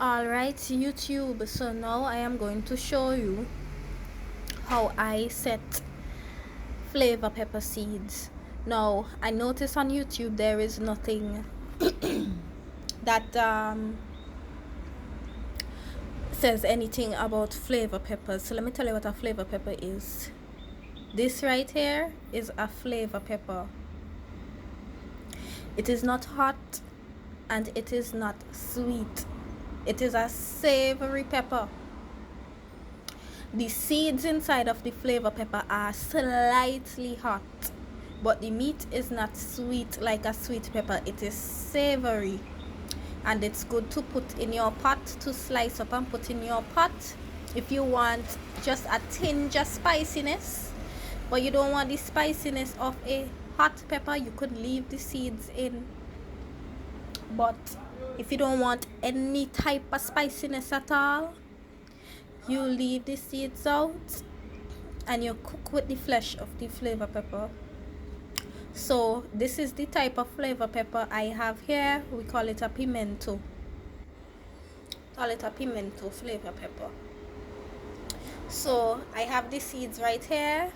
Alright, YouTube, so now I am going to show you how I set flavor pepper seeds. Now I notice on YouTube there is nothing that says anything about flavor peppers. So let me tell you what a flavor pepper is. This right here is a flavor pepper. It is not hot and it is not sweet. It is a savory pepper. The seeds inside of the flavor pepper are slightly hot, but the meat is not sweet like a sweet pepper. It is savory, and it's good to put in your pot, to slice up and put in your pot if you want just a tinge of spiciness, but you don't want the spiciness of a hot pepper. You could leave the seeds in, but if you don't want any type of spiciness at all, you leave the seeds out and you cook with the flesh of the flavor pepper. So this is the type of flavor pepper I have here. We call it a pimento. Flavor pepper. So I have the seeds right here,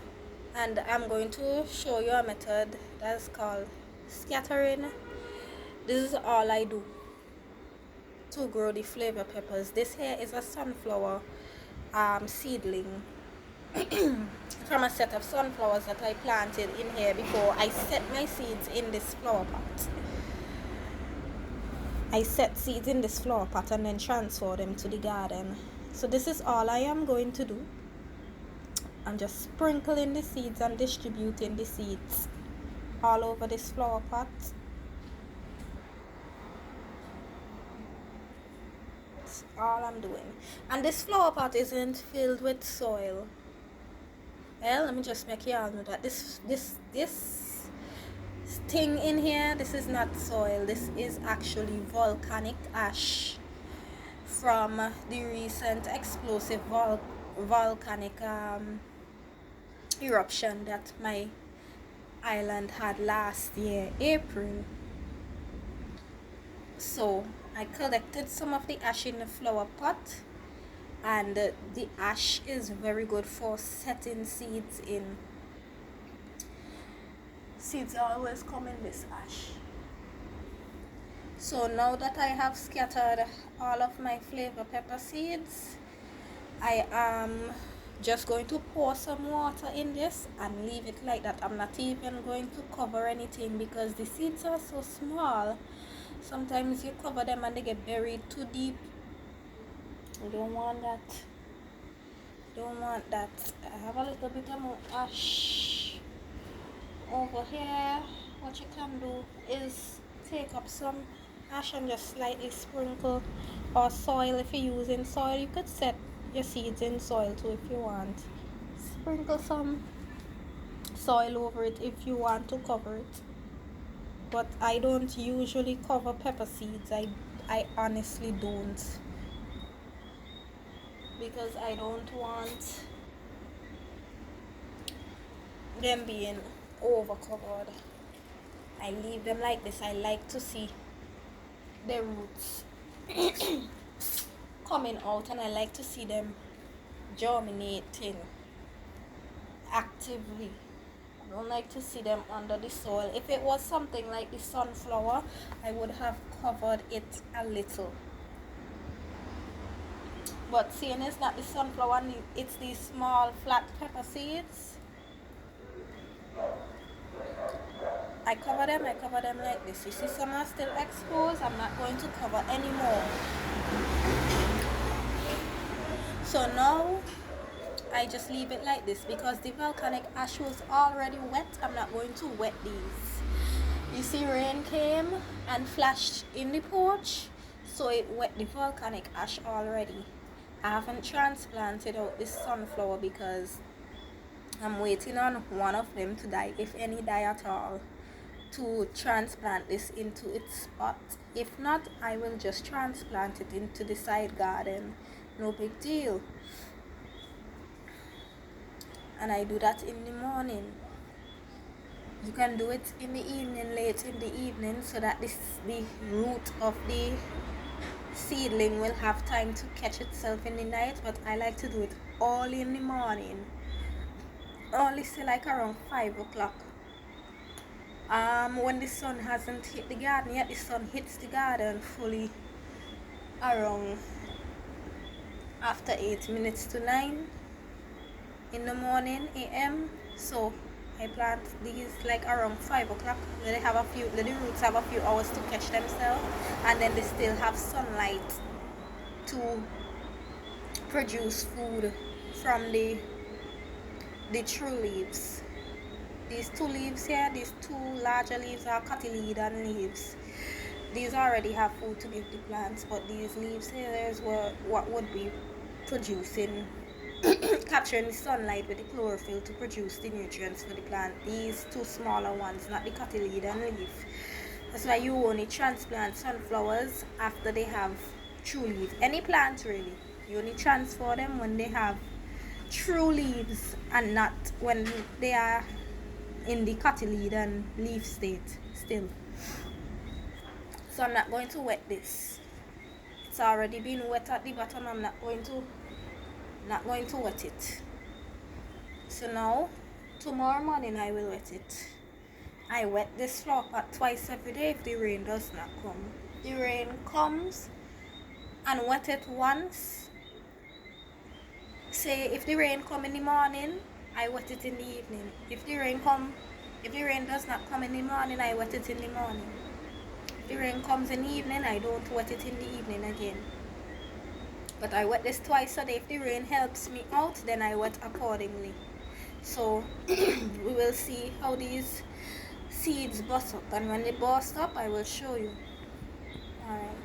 and I'm going to show you a method that's called scattering. This is all I do to grow the flavor peppers. This here is a sunflower seedling from a set of sunflowers that I planted in here before I set my seeds in this flower pot. I set seeds in this flower pot and then transfer them to the garden. So this is all I am going to do. I'm just sprinkling the seeds and distributing the seeds all over this flower pot. That's all I'm doing. And this flower pot isn't filled with soil. Well, let me just make you all know that this thing in here, this is not soil. This is actually volcanic ash from the recent explosive volcanic eruption that my island had last year, April. So I collected some of the ash in the flower pot, and the ash is very good for setting seeds in. Seeds always come in this ash. So now that I have scattered all of my flavor pepper seeds, I am just going to pour some water in this and leave it like that. I'm not even going to cover anything because the seeds are so small. Sometimes you cover them and they get buried too deep. You don't want that. I have a little bit of more ash over here. What you can do is take up some ash and just slightly sprinkle, or soil. If you're using soil, you could set your seeds in soil too if you want. Sprinkle some soil over it if you want to cover it, but I don't usually cover pepper seeds. I honestly don't, because I don't want them being over covered. I leave them like this. I like to see the roots coming out, and I like to see them germinating actively. I don't like to see them under the soil. If it was something like the sunflower, I would have covered it a little. But seeing it's not the sunflower, it's these small flat pepper seeds, I cover them like this. You see some are still exposed. I'm not going to cover anymore. So now I just leave it like this because the volcanic ash was already wet. I'm not going to wet these. You see, rain came and flashed in the porch, so it wet the volcanic ash already. I haven't transplanted out this sunflower because I'm waiting on one of them to die, if any die at all, to transplant this into its spot. If not, I will just transplant it into the side garden. No big deal. And I do that in the morning. You can do it in the evening, late in the evening, so that the root of the seedling will have time to catch itself in the night, but I like to do it all in the morning, only say like around 5 o'clock. When the sun hasn't hit the garden yet. The sun hits the garden fully around after 8 minutes to 9 in the morning AM. So I plant these like around 5 o'clock. The roots have a few hours to catch themselves, and then they still have sunlight to produce food from the true leaves. These two leaves here, these two larger leaves are cotyledon leaves. These already have food to give the plants, but these leaves here is what would be producing capturing the sunlight with the chlorophyll to produce the nutrients for the plant. These two smaller ones, not the cotyledon leaf. That's why you only transplant sunflowers after they have true leaves. Any plant really, you only transfer them when they have true leaves and not when they are in the cotyledon leaf state still. So I'm not going to wet this. It's already been wet at the bottom. I'm not going to wet it. So now tomorrow morning I will wet it. I wet this flower pot twice every day if the rain does not come. The rain comes and wet it once. Say if the rain come in the morning, I wet it in the evening. If the rain does not come in the morning, I wet it in the morning. If the rain comes in the evening, I don't wet it in the evening again. But I wet this twice a day. If the rain helps me out, then I wet accordingly. So we will see how these seeds bust up, and when they bust up I will show you. Alright.